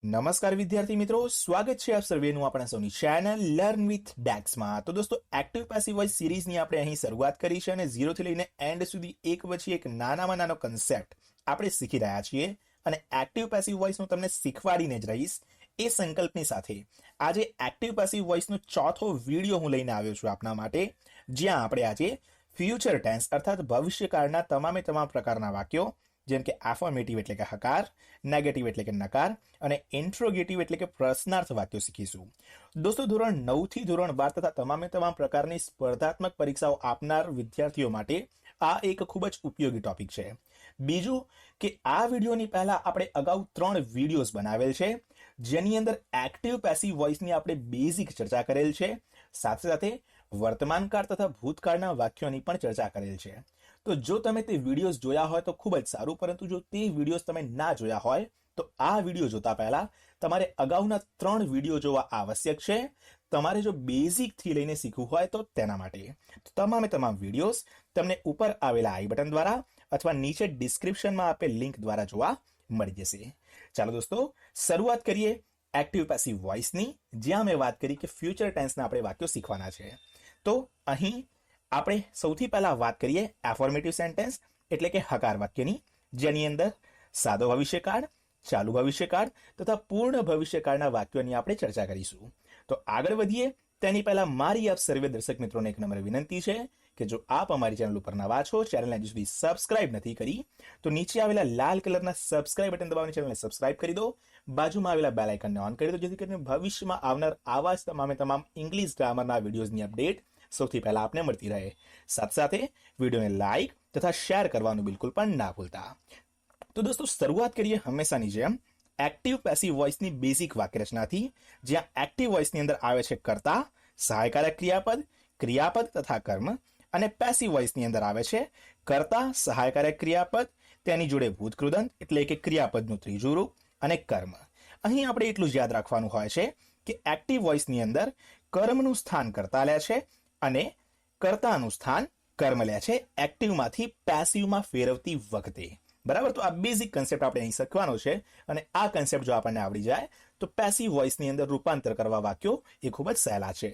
નમસ્કાર વિદ્યાર્થી મિત્રો, સ્વાગત છે આપ સર્વેનું આપણા સૌની ચેનલ લર્ન વિથ ડેક્સમાં। તો દોસ્તો, એક્ટિવ પેસિવ વોઇસ સિરીઝની આપણે અહીં શરૂઆત કરી છે અને 0 થી લઈને એન્ડ સુધી એક પછી એક નાનામાં નાનો કન્સેપ્ટ આપણે શીખી રહ્યા છીએ અને એક્ટિવ પેસિવ વોઇસનું તમને શીખવાડીને જ રહીશ એ સંકલ્પની સાથે આજે એક્ટિવ પેસિવ વોઇસનો ચોથો વિડીયો હું લઈને આવ્યો છું આપના માટે, જ્યાં આપણે આજે ફ્યુચર ટેન્સ અર્થાત ભવિષ્યકાળના તમામે તમામ પ્રકારના વાક્યો જેમ કે એફર્મેટિવ એટલે કે હકાર, નેગેટિવ એટલે કે નકાર અને ઇન્ટ્રોગેટિવ એટલે કે પ્રશ્નાર્થ વાક્યો શીખીશું। દોસ્તો, ધોરણ 9 થી ધોરણ 12 તથા તમામે તમામ પ્રકારની સ્પર્ધાત્મક પરીક્ષાઓ આપનાર વિદ્યાર્થીઓ માટે આ એક ખૂબ જ ઉપયોગી ટોપિક છે। બીજું કે આ વિડીયોની પહેલા આપણે અગાઉ 3 વિડીયોઝ બનાવેલ છે, જેની અંદર એક્ટિવ પેસિવ વોઇસની આપણે બેઝિક ચર્ચા કરેલ છે, સાથે સાથે વર્તમાનકાળ તથા ભૂતકાળના વાક્યોની પણ ચર્ચા કરેલ છે। તો જો તમે તે વિડીયોઝ જોયા હોય તો ખૂબ જ સારું, પરંતુ જો તે વિડીયોઝ તમે ના જોયા હોય તો આ વિડીયો જોતા પહેલા તમારે અગાઉના 3 વિડીયો જોવા આવશ્યક છે, તમારે જો બેઝિક થી લઈને શીખવું હોય તો તેના માટે। તો તમામે તમામ વિડીયોઝ તમને ઉપર આવેલા આઈ બટન દ્વારા અથવા નીચે ડિસ્ક્રિપ્શનમાં આપેલ લિંક દ્વારા જોવા મળી જશે। ચાલો દોસ્તો, શરૂઆત કરીએ એક્ટિવ પેસિવ વોઇસની, જ્યાં મેં વાત કરી કે ફ્યુચર ટેન્સના આપણે વાક્યો શીખવાના છે। તો અહીં આપણે સૌથી પહેલા વાત કરીએ એફર્મેટિવ સેન્ટેન્સ એટલે કે હકાર વાક્યની, જેની અંદર સાદો ભવિષ્યકાળ, ચાલુ ભવિષ્યકાળ તથા પૂર્ણ ભવિષ્યકાળના વાક્યોની આપણે ચર્ચા કરીશું। તો આગળ વધીએ તેની પહેલા મારી આપ સર્વે દર્શક મિત્રોને એક નમ્ર વિનંતી છે કે જો આપ અમારી ચેનલ ઉપર નવા છો, ચેનલને હજુ સુધી સબસ્ક્રાઇબ નથી કરી તો નીચે આવેલા લાલ કલરના સબસ્ક્રાઇબ બટન દબાવીને ચેનલને સબસ્ક્રાઇબ કરી દો, બાજુમાં આવેલા બેલ આઇકનને ઓન કરી દો, જેથી કરીને ભવિષ્યમાં આવનાર આવા જ તમામે તમામ ઇંગ્લિશ ગ્રામરના વિડીયોઝની અપડેટ સૌથી પહેલા આપને મળતી રહે। સાથે સાથે વિડીયોને લાઈક તથા શેર કરવાનું બિલકુલ પણ ના ભૂલતા। તો દોસ્તો, શરૂઆત કરીએ હંમેશાની જેમ એક્ટિવ પેસિવ વોઇસની બેઝિક વાક્યરચનાથી, જ્યાં એક્ટિવ વોઇસની અંદર આવે છે કર્તા, સહાયકારક ક્રિયાપદ, ક્રિયાપદ તથા કર્મ, અને પેસિવ વોઇસની અંદર આવે છે કર્તા, સહાયકારક ક્રિયાપદ, તેની જોડે ભૂતકૃદંત એટલે કે ક્રિયાપદનું ત્રીજું રૂપ અને કર્મ। અહીં આપણે એટલું જ યાદ રાખવાનું હોય છે કે એક્ટિવ વોઇસની અંદર કર્મનું સ્થાન કર્તા લે છે અને કર્તાનું સ્થાન કર્મ લે છે એક્ટિવમાંથી પેસિવમાં ફેરવતી વખતે, બરાબર। તો આ બેઝિક કન્સેપ્ટ આપણે અહીં શીખવાનો છે અને આ કન્સેપ્ટ જો આપણને આવડી જાય તો પેસિવ વોઇસની અંદર રૂપાંતર કરવા વાક્યો એ ખૂબ જ સહેલા છે।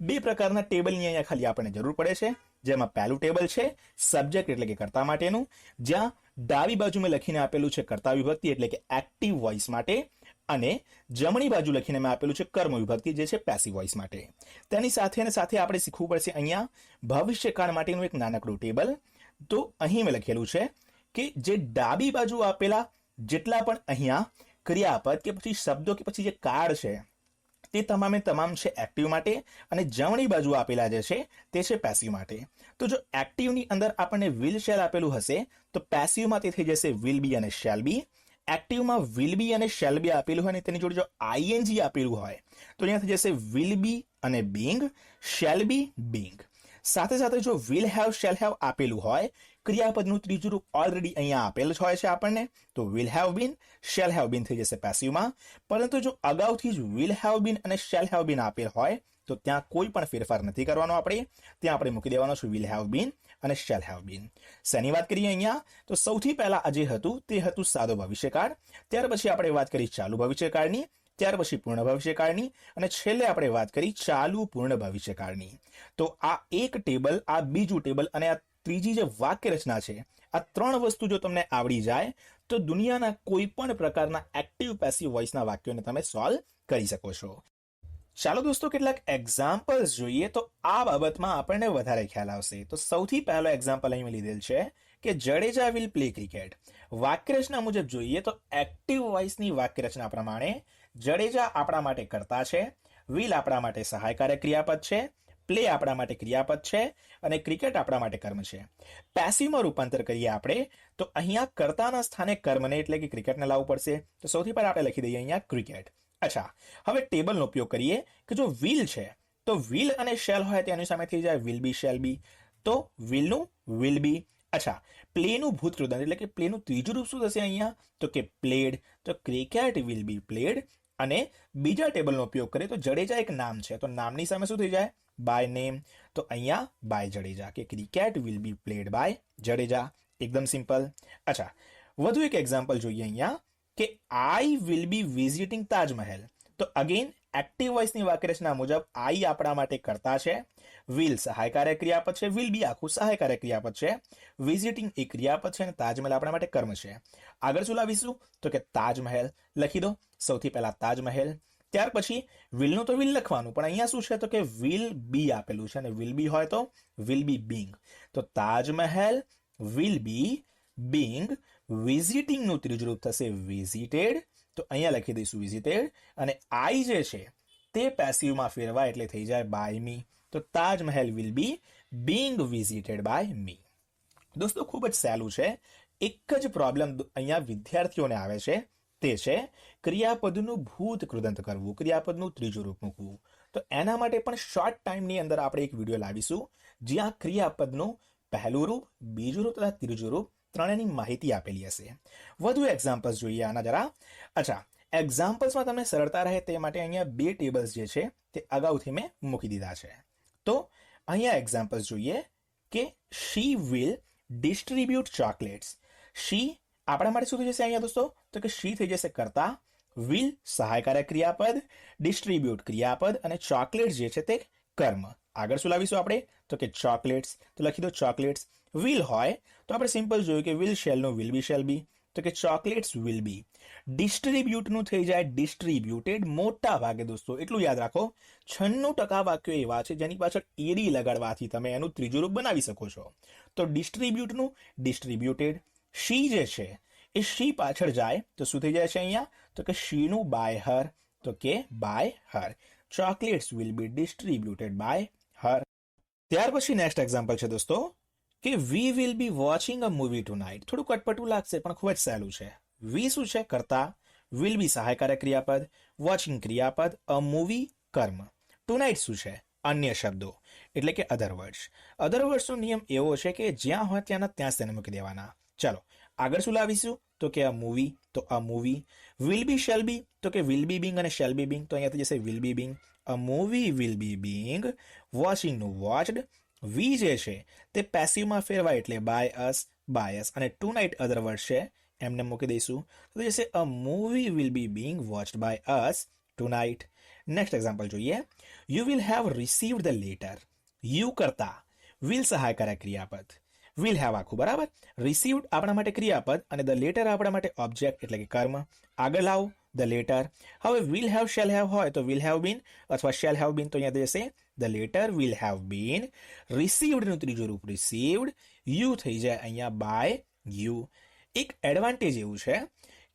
2 પ્રકારના ટેબલની અહીંયા ખાલી આપણને જરૂર પડે છે, જેમાં પહેલું ટેબલ છે સબ્જેક્ટ એટલે કે કર્તા માટેનું, જ્યાં ડાબી બાજુમાં લખીને આપેલું છે કર્તા વિભક્તિ એટલે કે એક્ટિવ વોઇસ માટે, અને જમણી બાજુ લખીને મેં આપેલું છે કર્મ વિભક્તિ જે છે પેસિવ વોઇસ માટે। તેની સાથે સાથે આપણે શીખવું પડશે અહીંયા ભવિષ્યકાળ માટેનું એક નાનકડું ટેબલ। તો અહીં મેં લખેલું છે કે જે ડાબી બાજુ આપેલા જેટલા પણ અહીંયા ક્રિયાપદ કે પછી શબ્દો કે પછી જે કાળ છે તે તમામે તમામ છે એક્ટિવ માટે, અને જમણી બાજુ આપેલા જે છે તે છે પેસિવ માટે। તો જો એક્ટિવની અંદર આપણને વિલ શેલ આપેલું હશે તો પેસિવમાં તે થઈ જશે વિલ બી અને શેલ બી। એક્ટિવમાં વિલ બી અને શેલ બી આપેલું હોય અને તેની જોડે જો આઈએનજી આપેલું હોય તો અહીંયા થઈ જશે વિલ બી અને બીંગ, શેલ બી બીંગ। સાથે સાથે જો વિલ હેવ શેલ હેવ આપેલું હોય, ક્રિયાપદનું ત્રીજું રૂપ ઓલરેડી અહીંયા આપેલ જ હોય છે આપણને, તો will have been, shall have been થઈ જશે પેસિવમાં। પરંતુ જો અગાઉથી જ વિલ હેવ બીન અને શેલ હેવ બીન આપેલ હોય તો ત્યાં કોઈ પણ ફેરફાર નથી કરવાનો, ત્યાં આપણે મૂકી દેવાનો છે વિલ હેવ બીન અને શેલ હેવ બીન। શેની વાત કરીએ અહીંયા તો સૌથી પહેલા આ જે હતું તે હતું સાદો ભવિષ્યકાળ, ત્યાર પછી આપણે વાત કરી ચાલુ ભવિષ્યકાળની, ત્યાર પછી પૂર્ણ ભવિષ્યકાળની, અને છેલ્લે આપણે વાત કરી ચાલુ પૂર્ણ ભવિષ્યકાળની। તો આ એક ટેબલ, આ બીજું ટેબલ અને આ ત્રીજી જે વાક્ય રચના છે, આ 3 વસ્તુ જો તમને આવડી જાય તો દુનિયાના કોઈ પણ પ્રકારના એક્ટિવ પેસિવ વોઇસના વાક્યોને તમે સોલ્વ કરી શકો છો। ચાલો દોસ્તો, કેટલાક એક્ઝામ્પલ્સ જોઈએ તો આ બાબતમાં આપણને વધારે ખ્યાલ આવશે। તો સૌથી પહેલો એક્ઝામ્પલ અહીં લીધેલ છે કે જડેજા વિલ પ્લે ક્રિકેટ। વાક્યરચના મુજબ જોઈએ તો એક્ટિવ વોઇસની વાક્યરચના પ્રમાણે જડેજા આપણા માટે કર્તા છે, વિલ આપણા માટે સહાયકારક ક્રિયાપદ છે, પ્લે આપણા માટે ક્રિયાપદ છે અને ક્રિકેટ આપણા માટે કર્મ છે। પેસિવમાં રૂપાંતર કરીએ આપણે તો અહીંયા કર્તાના સ્થાને કર્મને એટલે કે ક્રિકેટને લાવવું પડશે। તો સૌથી પહેલા આપણે લખી દઈએ અહીંયા ક્રિકેટ। અચ્છા, હવે ટેબલનો ઉપયોગ કરીએ કે જો વિલ છે તો વિલ અને શેલ હોય તેની સામે થઈ જાય વિલ બી શેલ બી, તો વિલનું વિલ બી। અચ્છા, પ્લેનું ભૂતકૃદંત એટલે કે પ્લેનું ત્રીજું રૂપ શું થશે અહીંયા તો કે પ્લેડ, તો ક્રિકેટ વિલ બી પ્લેડ। અને બીજા ટેબલનો ઉપયોગ કરીએ તો જડેજા એક નામ છે તો નામની સામે શું થઈ જાય બાય નેમ, તો અહીંયા બાય જડેજા કે cricket will be played by Jadeja. એકદમ સિમ્પલ। અચ્છા, વધુ એક એક્ઝામ્પલ જોઈએ અહીંયા કે I will be visiting Taj Mahal. તો અગેન એક્ટિવ વોઇસની વાક્યરચના મુજબ આઈ આપણા માટે કર્તા છે, વિલ સહાયકારક ક્રિયાપદ છે, વિલ બી આખું સહાયકારક ક્રિયાપદ છે, વિઝિટિંગ એ ક્રિયાપદ છે અને તાજમહેલ આપણા માટે કર્મ છે. આગળ શું લાવીશું તો કે તાજમહેલ લખી દો. સૌથી પહેલા તાજમહેલ, ત્યાર પછી વિલનું તો વિલ લખવાનું, પણ અહીંયા શું છે તો કે વિલ બી આપેલું છે અને વિલ બી હોય તો વિલ બી બીંગ. તો તાજમહેલ વિલ બી બીંગ વિઝિટિંગનું ત્રીજું રૂપ થશે વિઝિટેડ. તો અહીંયા લખી દઈશું વિઝિટેડ અને આઈ જે છે તે પેસિવમાં ફેરવાય એટલે થઈ જાય બાય મી. તો Taj Mahal will be being visited by me. દોસ્તો ખૂબ જ સહેલું છે. એક જ પ્રોબ્લેમ અહીંયા વિદ્યાર્થીઓને આવે છે, તે છે ક્રિયાપદનું ભૂત કૃદંત કરવું, ક્રિયાપદનું ત્રીજું રૂપ મૂકવું. તો એના માટે પણ શોર્ટ ટાઈમની અંદર આપણે એક વિડીયો લાવીશું જ્યાં ક્રિયાપદનું પહેલું રૂપ, બીજું રૂપ તથા ત્રીજું રૂપ ત્રણેયની માહિતી આપેલી હશે. વધુ એક્ઝામ્પલ્સ જોઈએ આના જરા. અચ્છા, એક્ઝામ્પલ્સમાં તમને સરળતા રહે તે માટે અહીંયા બે ટેબલ્સ જે છે તે અગાઉથી મેં મૂકી દીધા છે. તો અહીંયા એક્ઝામ્પલ્સ જોઈએ કે શી વિલ ડિસ્ટ્રીબ્યુટ ચોકલેટ્સ. શી આપણા માટે શું થઈ જશે અહીંયા દોસ્તો તો કે શી થઈ જશે કર્તા, વિલ સહાયકારક ક્રિયાપદ, ડિસ્ટ્રીબ્યુટ ક્રિયાપદ અને ચોકલેટ્સ જે છે તે કર્મ. આગળ શું લાવીશું આપણે તો કે ચોકલેટ્સ. તો લખી દો ચોકલેટ્સ. વિલ હોય તો આપણે સિમ્પલ જોયું કે વિલ શેલનું વિલ બી શેલ બી, તો કે ચોકલેટ્સ વિલ બી. ડિસ્ટ્રીબ્યુટનું થઈ જાય ડિસ્ટ્રીબ્યુટેડ. મોટા ભાગે દોસ્તો એટલું યાદ રાખો 96% વાક્યો એવા છે જેની પાછળ એડી લગાડવાથી તમે એનું ત્રીજું રૂપ બનાવી શકો છો. તો ડિસ્ટ્રીબ્યુટનું ડિસ્ટ્રીબ્યુટેડ. શી જે છે એ શી પાછળ જાય તો શું થઈ જાય છે અહીંયા તો કે શીનું બાય હર, તો કે by her. Chocolates will be distributed by her. ત્યાર પછી નેક્સ્ટ એક્ઝામ્પલ છે દોસ્તો કે we will be watching a movie tonight. થોડું કટપટું લાગશે પણ ખૂબ જ સહેલું છે. વી શું છે કર્તા, વિલ બી સહાયકારક ક્રિયાપદ, વોચિંગ ક્રિયાપદ, અ મૂવી કર્મ. ટુ નાઇટ શું છે અન્ય શબ્દો એટલે કે અધર વર્ડ્સ. અધર વર્ડ્સનો નિયમ એવો છે કે જ્યાં હોય ત્યાંના ત્યાં જ તેને મૂકી દેવાના. ચાલો આગળ શું લાવીશું તો કે અ મૂવી, તો a movie. Will be shall be, તો કે વિલ બી બીંગ અને શેલ બી બીંગ, તો અહીંયાથી જશે will be being. A movie will be being, વોચિંગનું વોચડ. વી જે છે તે પેસિવમાં ફેરવાય એટલે બાય અસ અને ટુ નાઇટ અધર વર્ડ છે એમને મૂકી દઈશું. તો જશે a movie will be being watched by us tonight. Next example જોઈએ. You will have received the letter. You કરતા વિલ સહાયકારક ક્રિયાપદ, વિલ હેવ આખું બરાબર, રિસીવ્ડ આપણા માટે ક્રિયાપદ અને ધ લેટર આપણા માટે ઓબ્જેક્ટ એટલે કે કર્મ. આગળ લાવો ધ લેટર. હવે વિલ હેવ શેલ હેવ હોય તો વિલ હેવ બીન અથવા શેલ હેવ બીન, તો અહીંયા જશે the letter will have been. રિસીવ્ડનું ત્રીજું રૂપ રિસીવ્ડ. યુ થઈ જાય અહીંયા બાય યુ. એક એડવાન્ટેજ એવું છે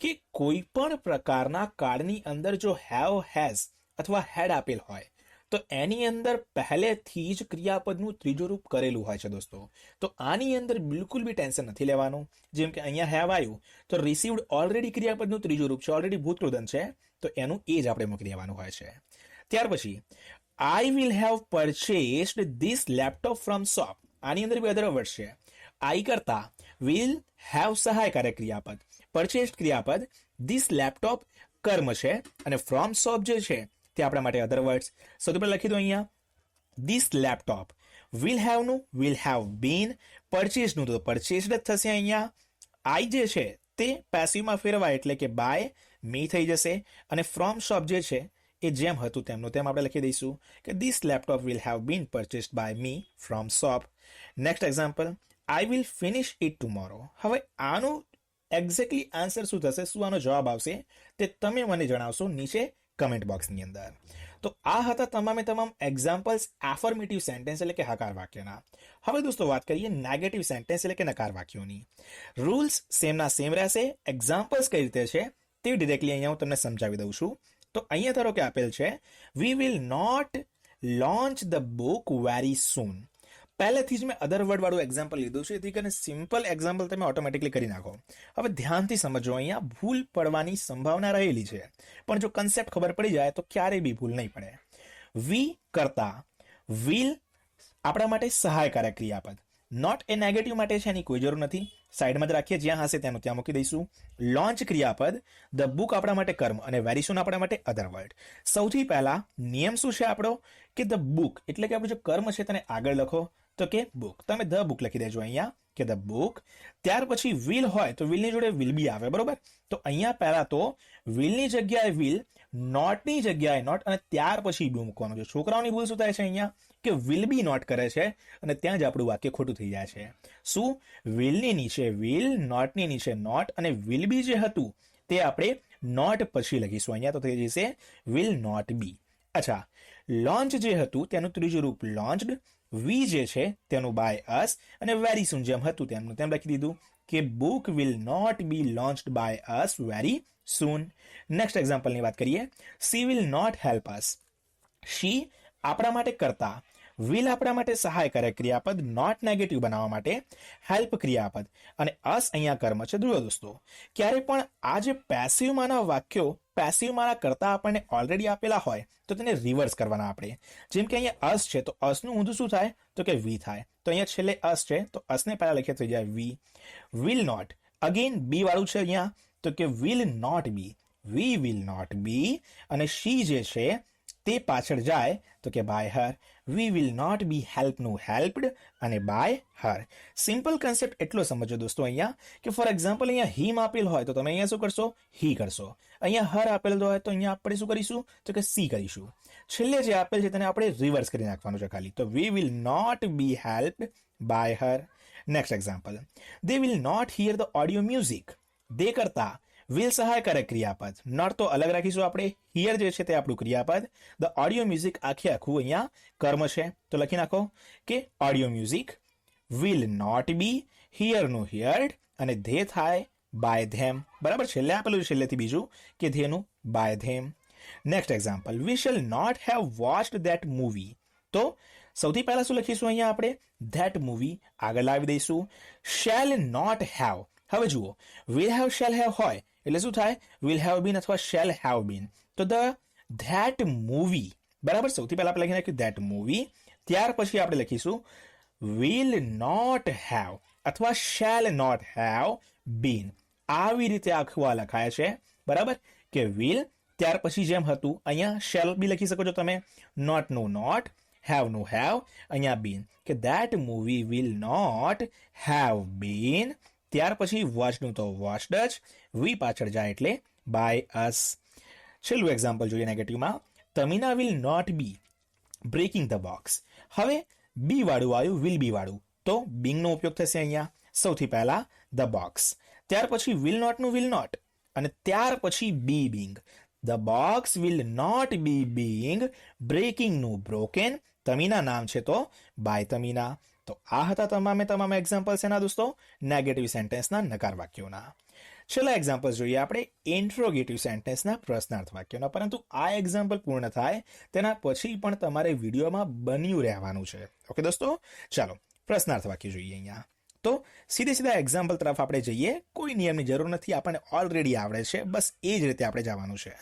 કે કોઈ પણ પ્રકારના કાર્ડની અંદર જો હેવ હેઝ અથવા હેડ આપેલ હોય તો એની અંદર પહેલેથી જ ક્રિયાપદનું ત્રીજું રૂપ કરેલું હોય છે દોસ્તો. તો આની અંદર બિલકુલ બી ટેન્શન નથી લેવાનું. જેમ કે અહીંયા હેવ આવ્યું તો રિસીવ્ડ ઓલરેડી ક્રિયાપદનું ત્રીજું રૂપ છે, ઓલરેડી ભૂતકૃદંત છે, તો એનું એ જ આપણે મૂકી દેવાનું હોય છે. ત્યાર પછી I will have purchased this laptop from shop. આની અંદર બી અધર વર્ડ છે. આઈ કરતા વિલ હેવ સહાયકારક ક્રિયાપદ, પરચેસ્ડ ક્રિયાપદ, ધીસ લેપટોપ કર્મ છે અને ફ્રોમ શોપ જે છે તે આપણા માટે અધર વર્ડ્સ. સૌથી પહેલા લખી દો અહીંયા ધીસ લેપટોપ. વિલ હેવનું વિલ હેવ બીન, પરચેઝનું તો પરચેસ્ડ જ થશે અહીંયા. આઈ જે છે તે પેસિવમાં ફેરવાય એટલે કે બાય મી થઈ જશે અને ફ્રોમ શોપ જે છે એ જેમ હતું તેમનું તેમ આપણે લખી દઈશું કે this laptop will have been purchased by me from shop. Next example I will finish it tomorrow. હવે આનું એક્ઝેક્ટલી આન્સર શું થશે, શું આનો જવાબ આવશે તે તમે મને જણાવશો નીચે કમેન્ટ બોક્સની અંદર. તો આ હતા તમામે તમામ એક્ઝામ્પલ્સ એફર્મેટિવ સેન્ટેન્સ એટલે કે હકાર વાક્યના. હવે દોસ્તો વાત કરીએ નેગેટિવ સેન્ટેન્સ એટલે કે નકાર વાક્યોની. રૂલ્સ સેમના સેમ રહેશે. એક્ઝામ્પલ્સ કઈ રીતે છે તે ડિરેક્ટલી અહીંયા હું તમને સમજાવી દઉં છું. તો અહીંયા ધારો કે આપેલ છે we will not launch the book very soon. પહેલેથી જ મેં અધર વર્ડ વાળું એક્ઝામ્પલ લીધું છે, જેથી કરીને સિમ્પલ એક્ઝામ્પલ તમે ઓટોમેટિકલી કરી નાખો. હવે ધ્યાનથી સમજો, અહીંયા ભૂલ પડવાની સંભાવના રહેલી છે, પણ જો કન્સેપ્ટ ખબર પડી જાય તો ક્યારેય બી ભૂલ નહીં પડે. વી કરતા વિલ આપણા માટે સહાયકારક ક્રિયાપદ. નોટ એ નેગેટિવ માટે છે, એની કોઈ જરૂર નથી, સાઈડમાં જ રાખીએ, જ્યાં હશે તેનું ત્યાં મૂકી દઈશું. લોન્ચ ક્રિયાપદ, ધ બુક આપણા માટે કર્મ અને વેરી સૂન આપણા માટે અધર વર્ડ. સૌથી પહેલા નિયમ શું છે આપણો કે ધ બુક એટલે કે આપણું જે કર્મ છે તેને આગળ લખો, તો કે બુક. તમે ધ બુક લખી દેજો અહીંયા કે ધ બુક. ત્યાર પછી વિલ હોય તો વિલની જોડે વિલ બી આવે, બરોબર. તો અહીંયા પહેલા તો વિલની જગ્યાએ વિલ, નોટની જગ્યાએ નોટ અને ત્યાર પછી બી મૂકવાનું છે. છોકરાઓની ભૂલ શું થાય છે અહીંયા કે વિલ બી નોટ કરે છે અને ત્યાં જ આપણું વાક્ય ખોટું થઈ જાય છે. શું? વિલની નીચે વિલ, નોટની નીચે નોટ અને વિલ બી જે હતું તે આપણે નોટ પછી લખીશું અહીંયા, તો થઈ જશે વિલ નોટ બી. અચ્છા, લોન્ચ જે હતું તેનું ત્રીજું રૂપ લોન્ચડ, વી જે છે તેનું બાય અસ અને વેરી સૂન જેમ હતું તેમનું તેમ લખી દીધું કે book will not be launched by us very soon. Next એક્ઝામ્પલની વાત કરીએ. She will not help us. She આપણા માટે કરતા, વિલ આપણા માટે સહાય કરે ક્રિયાપદ, નોટ નેગેટિવ બનાવવા માટે, હેલ્પ ક્રિયાપદ અને અસ અહીંયા કર્મ છે. જુઓ દોસ્તો, ક્યારે પણ આ જે પેસિવમાંના વાક્યો પેસિવમાંના કરતા આપણને ઓલરેડી આપેલા હોય તો તેને રિવર્સ કરવાના આપણે. જેમ કે અહીંયા અસ છે તો અસનું ઊંધું શું થાય તો કે વી થાય. તો અહીંયા છેલ્લે અસ છે તો અસને પહેલા લખીએ થઈ જાય we. Will not, again be વાળું છે અહીંયા તો કે will not be, we will not be અને શી જે છે તે પાછળ જાય તો કે by her. We will not be હેલ્પનું હેલ્પડ અને બાય હર. સિમ્પલ કન્સેપ્ટ એટલો સમજો દોસ્તો અહીંયા કે ફોર એક્ઝામ્પલ અહીંયા હિમ આપેલ હોય તો તમે અહીંયા શું કરશો? હી કરશો. અહીંયા હર આપેલ હોય તો અહીંયા આપણે શું કરીશું તો કે સી કરીશું. છેલ્લે જે આપેલ છે તેને આપણે રિવર્સ કરી નાખવાનું છે ખાલી. તો we will not be helped by her. Next example. They will not hear the audio music. They કરતા વિલ સહાય કરે ક્રિયાપદ, નોટ તો અલગ રાખીશું આપણે. હિયર જે છે તે આપણું ક્રિયાપદ, ધ ઓડિયો મ્યુઝિક આખે આખું અહીંયા કર્મ છે. તો લખી નાખો કે audio music will not be, હિયરનું હિયર્ડ અને ધે થાય બાય ધેમ. બરાબર, છેલ્લે આપેલું છેલ્લેથી બીજું કે ધેનું by them. Next example. We shall not have watched that movie. તો સૌથી પહેલા શું લખીશું અહીંયા આપણે? ધેટ મૂવી આગળ લાવી દઈશું. Shall not have. હવે જુઓ, વિલ હેવ શેલ હેવ હોય એટલે શું થાય? વિલ હેવ બીન અથવા શેલ હેવ બીન. તો ધ ધેટ મૂવી, બરાબર, સૌથી પહેલા આપણે લખી નાખ્યું ધેટ મૂવી. ત્યાર પછી આપણે લખીશું વિલ નોટ હેવ અથવા શેલ નોટ હેવ બીન. આવી રીતે આખું આ લખાય છે, બરાબર, કે વિલ ત્યાર પછી જેમ હતું અહીંયા શેલ બી લખી શકો છો તમે. નોટ નું નોટ, હેવ નું હેવ, અહીંયા બીન કે that movie will not have been. ત્યાર પછી વોચનું તો વોચડ જ, વી પાછળ જાય એટલે બાય અસ. છેલ્લું એક્ઝામ્પલ જોઈએ નેગેટિવમાં. Tamina will not be breaking the box. હવે બી વાળું આવ્યું વિલ બી વાળું તો બિંગનો ઉપયોગ થશે અહીંયા. સૌથી પહેલા ધ બોક્સ, ત્યાર પછી વિલ નોટનું વિલ નોટ અને ત્યાર પછી be being. The box will not be being બ્રેકિંગનું બ્રોકન. તમીના નામ છે તો બાય તમીના. તો આ હતા તમામ એક્ઝામ્પલ્સ એના દોસ્તો નેગેટિવ સેન્ટેન્સના નકાર વાક્યોના. છેલ્લા એક્ઝામ્પલ્સ જોઈએ આપણે ઇન્ટ્રોગેટિવ સેન્ટેન્સના પ્રશ્નાર્થ વાક્યોના. પરંતુ આ એક્ઝામ્પલ પૂર્ણ થાય તેના પછી પણ તમારે વિડીયોમાં બન્યું રહેવાનું છે. ઓકે દોસ્તો, ચાલો પ્રશ્નાર્થ વાક્ય જોઈએ અહીંયા. તો સીધા એક્ઝામ્પલ તરફ આપણે જઈએ. કોઈ નિયમની જરૂર નથી, આપણને ઓલરેડી આવડે છે, બસ એ જ રીતે આપણે જવાનું છે.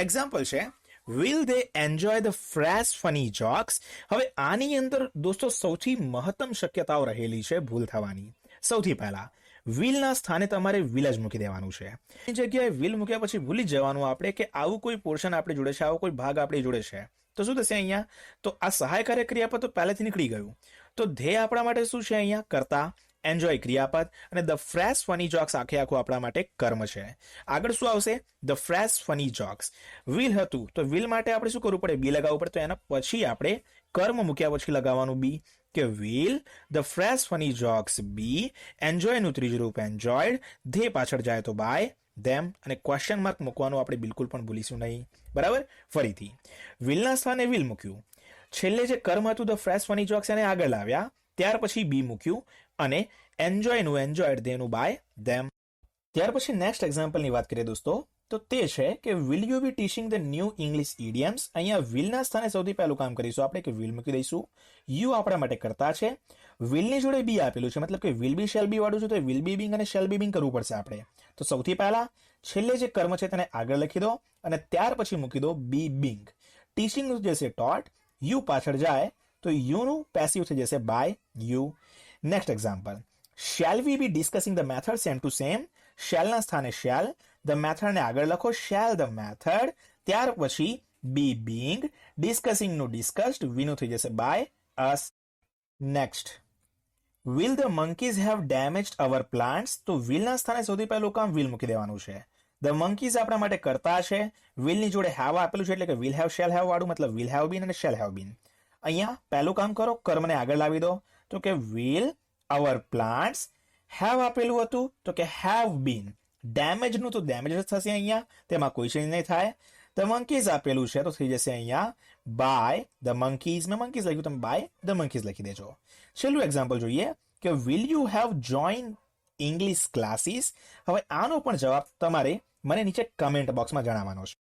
એક્ઝામ્પલ છે will they enjoy the fresh funny jokes. હવે આની અંદર દોસ્તો સૌથી મહત્તમ શક્યતાઓ રહેલી છે ભૂલ થવાની. સૌથી પહેલા વિલના સ્થાને તમારે વિલ જ મૂકી દેવાનું છે. એ જગ્યાએ વિલ મૂક્યા પછી ભૂલી જવાનું આપણે કે આવું કોઈ પોર્શન આપણે જોડે છે, આવો કોઈ ભાગ આપણી જોડે છે. તો શું થશે અહીંયા? તો આ સહાયકારક ક્રિયાપદ તો પહેલેથી નીકળી ગયું. તો ધ્યેય આપણા માટે શું છે અહીંયા? કરતા. એન્જોય ક્રિયાપદ અને ધ ફ્રેશ ફની જોક્સ આખે આખું આપણા માટે કર્મ છે. આગળ શું આવશે? The fresh funny jokes. Will હતું તો વિલ માટે આપણે શું કરવું પડે? બી લગાવવું પડે. તો એના પછી આપણે કર્મ મૂક્યા પછી લગાવવાનું બી કે will the fresh funny jokes be. એન્જોયનું ત્રીજું રૂપ એન્જોયડ. ધે પાછળ જાય તો બાય ધેમ અને ક્વેશ્ચન માર્ક મૂકવાનું આપણે બિલકુલ પણ ભૂલીશું નહીં. બરાબર, ફરીથી વિલના સ્થાને વિલ મૂક્યું. છેલ્લે જે કર્મ હતું ધ ફ્રેશ ફની જોક્સ એને આગળ લાવ્યા. ત્યાર પછી બી મૂક્યું અને એન્જોયનું એન્જોયડ ધેનું બાય ધેમ. ત્યાર પછી નેક્સ્ટ એક્ઝામ્પલની વાત કરીએ દોસ્તો તો તે છે કે will you be teaching the new English idioms. અહીંયા વિલના સ્થાને સૌથી પહેલું કામ કરીશું આપણે કે વિલ મૂકી દઈશું. યુ આપણા માટે કરતા છે. વિલની જોડે બી આપેલું છે, મતલબ કે વિલ બી શેલ બી વાળું છે તો વિલ બી બિંગ અને શેલ બી બિંગ કરવું પડશે આપણે. તો સૌથી પહેલા છેલ્લે જે કર્મ છે તેને આગળ લખી દો અને ત્યાર પછી મૂકી દો બી બિંગ. ટીચિંગનું જે છે ટોટ, યુ પાછળ જાય તો યુનું પેસિવ થઈ જશે by you. Next example. Shall we be discussing the method same to same. શેલના સ્થાને શેલ, ધ મેથડને આગળ લખો શેલ ધ મેથડ. ત્યાર પછી બી બિંગ. ડિસ્કસિંગનું ડિસ્કસ્ડ, વીનું થઈ જશે by us. Next, will the monkeys have damaged our plants? તો વિલના સ્થાને સૌથી પહેલું કામ વિલ મૂકી દેવાનું છે. ધ મંકીઝ આપણા માટે કરતા છે, વિલની જોડે હેવ આપેલું છે એટલે કે વિલ હેવ શેલ હેવ વાળું, મતલબ વિલ હેવ બીન અને શેલ હેવ બીન. અહીંયા પહેલું કામ કરો, કર્મને આગળ લાવી દો. તો કે વિલ અવર પ્લાન્ટ્સ હેવ આપેલું હતું તો કે હેવ બીન. ડેમેજનું તો ડેમેજ જ થશે અહીંયા, તેમાં કોઈ ચેન્જ નહીં થાય. ધ મંકીઝ આપેલું છે તો થઈ જશે અહીંયા બાય ધ મંકીઝ. મેં મંકીઝ લખ્યું, તમે બાય ધ મંકીઝ લખી દેજો. છેલ્લું એક્ઝામ્પલ જોઈએ કે will you have join English classes? હવે આનો પણ જવાબ તમારે મને નીચે કમેન્ટ બોક્સમાં જણાવવાનો છે.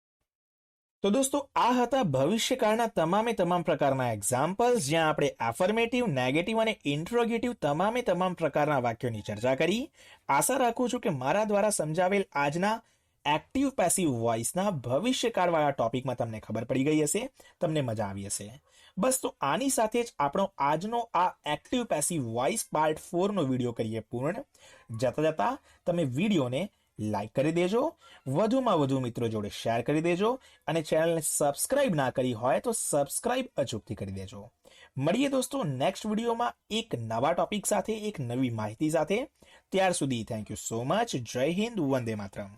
તો દોસ્તો, આ હતા ભવિષ્યકાળના તમામ પ્રકારના એક્ઝામ્પલ્સ, જ્યાં આપણે એફર્મેટિવ, નેગેટિવ અને ઇન્ટ્રોગેટિવ તમામ પ્રકારના વાક્યોની ચર્ચા કરી. આશા રાખું છું કે મારા દ્વારા સમજાવેલ આજના એક્ટિવ પેસિવ વોઇસના ભવિષ્યકાળવાળા ટોપિકમાં તમને ખબર પડી ગઈ હશે, તમને મજા આવી હશે. બસ, તો આની સાથે જ આપણો આજનો આ એક્ટિવ પેસિવ વોઇસ પાર્ટ 4 નો વિડીયો કરીએ પૂર્ણ. જતા તમે વિડીયોને લાઈક કરી દેજો, વધુમાં વધુ મિત્રો જોડે શેર કરી દેજો અને ચેનલને સબસ્ક્રાઇબ ના કરી હોય તો સબસ્ક્રાઇબ અચૂકથી કરી દેજો. મળીએ દોસ્તો નેક્સ્ટ વિડીયોમાં એક નવા ટોપિક સાથે, એક નવી માહિતી સાથે. ત્યાર સુધી થેન્ક યુ સો મચ. જય હિન્દ, વંદે માતરમ.